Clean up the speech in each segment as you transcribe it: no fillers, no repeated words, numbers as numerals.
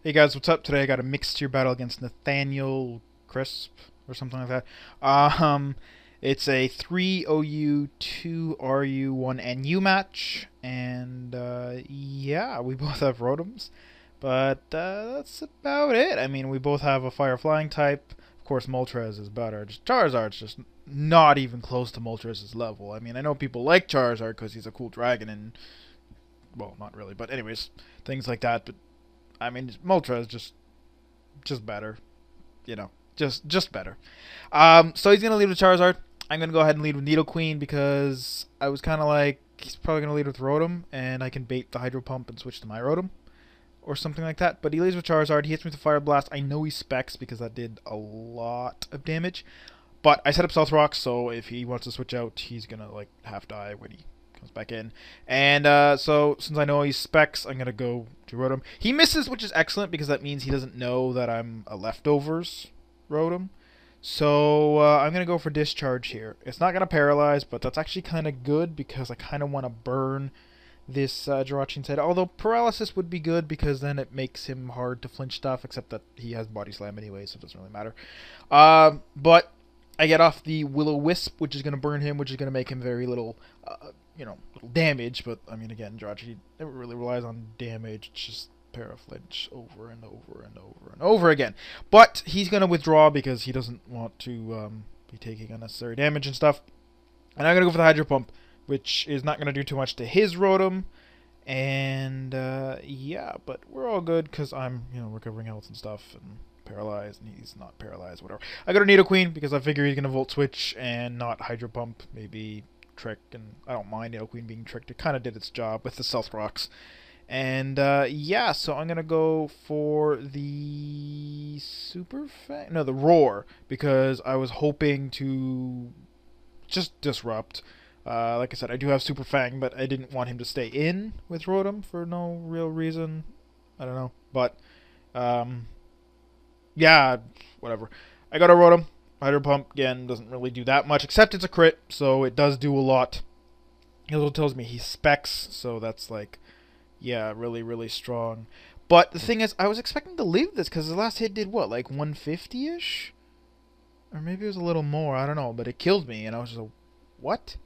Hey guys, what's up? Today I got a mixed-tier battle against Nathaniel Crisp or something like that. Um, it's a 3 OU, 2 RU, 1 NU match, and yeah, we both have Rotoms, but that's about it. I mean, we both have a Fire Flying type. Of course, Moltres is better. Charizard's just not even close to Moltres' level. I mean, I know people like Charizard because he's a cool dragon, and well, not really, but anyways, things like that. But I mean, Moltres is just better, you know, just better. So he's gonna lead with Charizard. I'm gonna go ahead and lead with Nidoqueen because I was kind of like he's probably gonna lead with Rotom, and I can bait the Hydro Pump and switch to my Rotom or something like that. But he leads with Charizard. He hits me with a Fire Blast. I know he specs because that did a lot of damage. But I set up Stealth Rock, so if he wants to switch out, he's gonna like half die when he comes back in. And so since I know he specs, I'm gonna go to Rotom. He misses, which is excellent because that means he doesn't know that I'm a leftovers Rotom. So I'm gonna go for Discharge here. It's not gonna paralyze, but that's actually kind of good because I kind of want to burn this Jirachi inside. Although paralysis would be good because then it makes him hard to flinch stuff. Except that he has Body Slam anyway, so it doesn't really matter. But I get off the Will-O-Wisp, which is going to burn him, which is going to make him very little, little damage. But, I mean, again, Jirachi never really relies on damage. It's just Paraflinch over and over and over and over again. But he's going to withdraw because he doesn't want to be taking unnecessary damage and stuff. And I'm going to go for the Hydro Pump, which is not going to do too much to his Rotom. And, yeah, but we're all good because I'm, recovering health and stuff and paralyzed, and he's not paralyzed, whatever. I go to Nidoqueen because I figure he's going to Volt Switch and not Hydro Pump, maybe Trick, and I don't mind Nidoqueen being tricked. It kind of did its job with the Stealth Rocks. And, yeah, so I'm going to go for the Super Fang? No, the Roar, because I was hoping to just disrupt. Like I said, I do have Super Fang, but I didn't want him to stay in with Rotom for no real reason. I don't know, but, yeah, whatever. I got a Rotom. Hydro Pump, again, doesn't really do that much, except it's a crit, so it does do a lot. It also tells me he specs, so that's like, yeah, really, really strong. But the thing is, I was expecting to leave this, because the last hit did what, like 150-ish? Or maybe it was a little more, I don't know, but it killed me, and I was just like, what?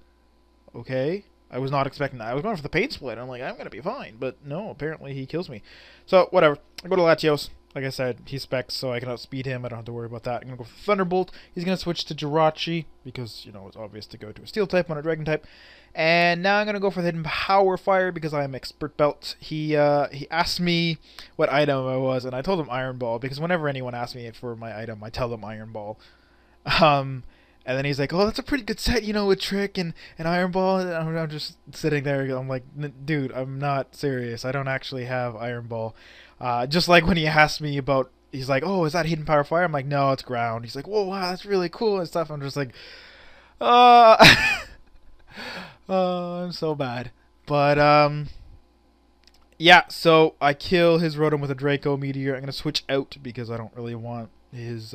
Okay. I was not expecting that. I was going for the Pain Split. I'm like, I'm going to be fine. But no, apparently he kills me. So, whatever. I go to Latios. Like I said, he specs, so I can outspeed him. I don't have to worry about that. I'm going to go for Thunderbolt. He's going to switch to Jirachi, because, it's obvious to go to a Steel type on a Dragon type. And now I'm going to go for the Hidden Power Fire, because I am Expert Belt. He asked me what item I was, and I told him Iron Ball, because whenever anyone asks me for my item, I tell them Iron Ball. And then he's like, "Oh, that's a pretty good set, with Trick and Iron Ball." And I'm just sitting there. I'm like, "Dude, I'm not serious. I don't actually have Iron Ball." Just like when he asked me about, he's like, "Oh, is that Hidden Power Fire?" I'm like, "No, it's Ground." He's like, "Whoa, wow, that's really cool and stuff." I'm just like, "Uh, oh, I'm so bad." But yeah. So I kill his Rotom with a Draco Meteor. I'm gonna switch out because I don't really want his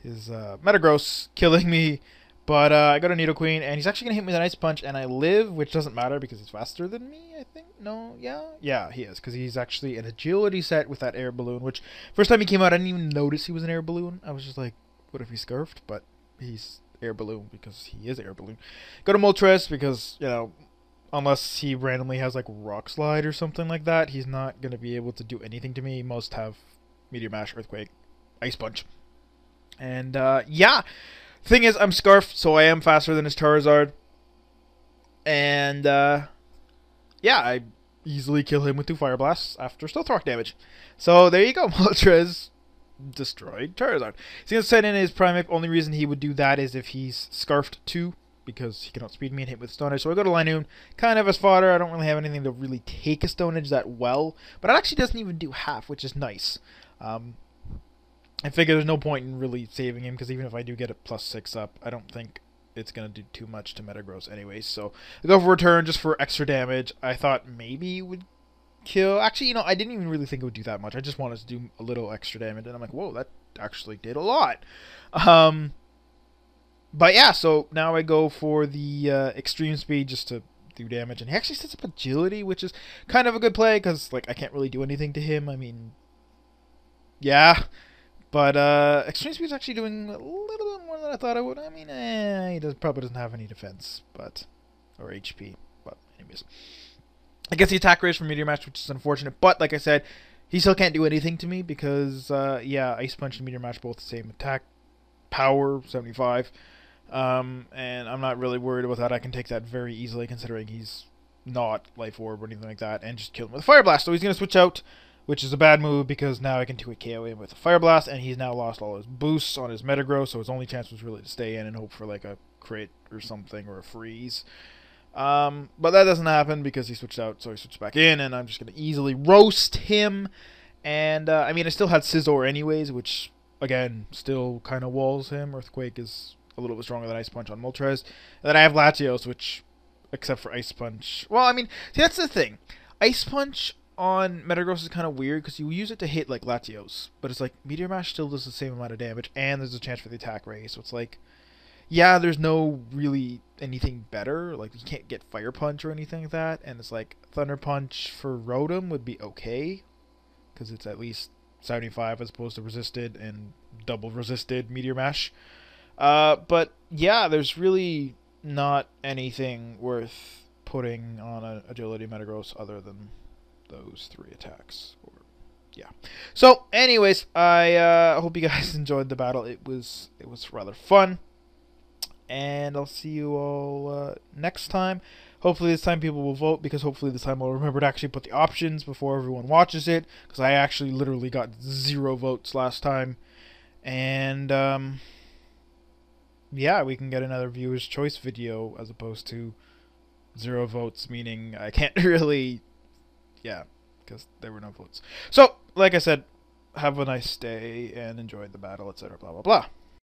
Metagross killing me. But I got a Nidoqueen, and he's actually going to hit me with an Ice Punch, and I live, which doesn't matter because he's faster than me, I think. No, yeah? Yeah, he is, because he's actually an Agility set with that Air Balloon, which, first time he came out, I didn't even notice he was an Air Balloon. I was just like, what if he Scarfed? But he's Air Balloon, because he is Air Balloon. Go to Moltres, because, unless he randomly has, like, Rock Slide or something like that, he's not going to be able to do anything to me. He must have Meteor Mash, Earthquake, Ice Punch. And, yeah. Thing is, I'm Scarfed, so I am faster than his Charizard. And, yeah, I easily kill him with 2 Fire Blasts after Stealth Rock damage. So, there you go. Moltres destroyed Charizard. He's going to send in his Primeape. Only reason he would do that is if he's Scarfed too, because he can outspeed me and hit with Stone Edge. So I go to Linoon, kind of as fodder. I don't really have anything to really take a Stone Edge that well. But it actually doesn't even do half, which is nice. I figure there's no point in really saving him, because even if I do get a +6 up, I don't think it's going to do too much to Metagross anyways. So I go for Return just for extra damage. I thought maybe it would kill. Actually, I didn't even really think it would do that much. I just wanted to do a little extra damage, and I'm like, whoa, that actually did a lot. But yeah, so now I go for the Extreme Speed just to do damage. And he actually sets up agility, which is kind of a good play because like I can't really do anything to him. I mean, yeah, but extreme speed is actually doing a little bit more than I thought it would. I mean, probably doesn't have any defense, but or HP. But anyways, I guess the attack raise from Meteor Mash, which is unfortunate. But like I said, he still can't do anything to me because yeah, Ice Punch and Meteor Mash both the same attack power, 75. And I'm not really worried about that. I can take that very easily considering he's not Life Orb or anything like that, and just kill him with a Fire Blast. So he's going to switch out, which is a bad move because now I can 2-hit KO him with a Fire Blast, and he's now lost all his boosts on his Metagross, so his only chance was really to stay in and hope for like a crit or something or a freeze. But that doesn't happen because he switched out, so he switched back in, and I'm just going to easily roast him. And I mean, I still had Scizor anyways, which again still kind of walls him. Earthquake is a little bit stronger than Ice Punch on Moltres. And then I have Latios, which, except for Ice Punch... Well, I mean, see, that's the thing. Ice Punch on Metagross is kind of weird, because you use it to hit, like, Latios. But it's like, Meteor Mash still does the same amount of damage, and there's a chance for the attack raise. So it's like, yeah, there's no really anything better. Like, you can't get Fire Punch or anything like that. And it's like, Thunder Punch for Rotom would be okay, because it's at least 75 as opposed to resisted and double resisted Meteor Mash. But yeah, there's really not anything worth putting on an agility Metagross other than those 3 attacks. Yeah. So, anyways, I hope you guys enjoyed the battle. It was rather fun, and I'll see you all next time. Hopefully this time people will vote, because hopefully this time I'll remember to actually put the options before everyone watches it, because I actually literally got 0 votes last time, and yeah, we can get another viewer's choice video as opposed to 0 votes, meaning I can't really, yeah, because there were no votes. So, like I said, have a nice day and enjoy the battle, etc. Blah, blah, blah.